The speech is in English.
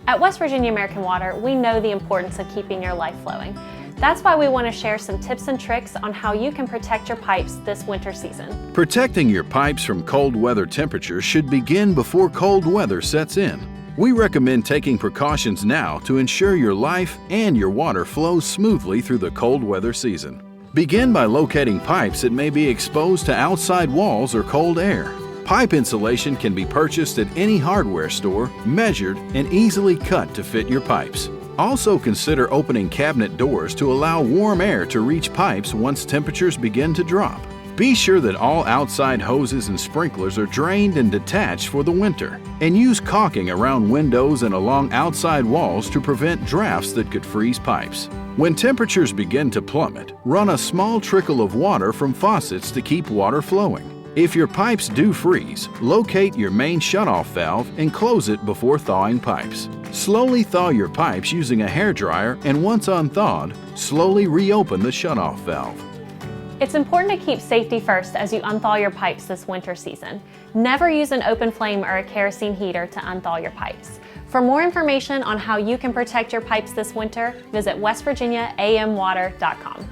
At West Virginia American Water, we know the importance of keeping your life flowing. That's why we want to share some tips and tricks on how you can protect your pipes this winter season. Protecting your pipes from cold weather temperatures should begin before cold weather sets in. We recommend taking precautions now to ensure your life and your water flows smoothly through the cold weather season. Begin by locating pipes that may be exposed to outside walls or cold air. Pipe insulation can be purchased at any hardware store, measured, and easily cut to fit your pipes. Also consider opening cabinet doors to allow warm air to reach pipes once temperatures begin to drop. Be sure that all outside hoses and sprinklers are drained and detached for the winter, and use caulking around windows and along outside walls to prevent drafts that could freeze pipes. When temperatures begin to plummet, run a small trickle of water from faucets to keep water flowing. If your pipes do freeze, locate your main shutoff valve and close it before thawing pipes. Slowly thaw your pipes using a hairdryer, and once unthawed, slowly reopen the shutoff valve. It's important to keep safety first as you unthaw your pipes this winter season. Never use an open flame or a kerosene heater to unthaw your pipes. For more information on how you can protect your pipes this winter, visit westvirginiaamwater.com.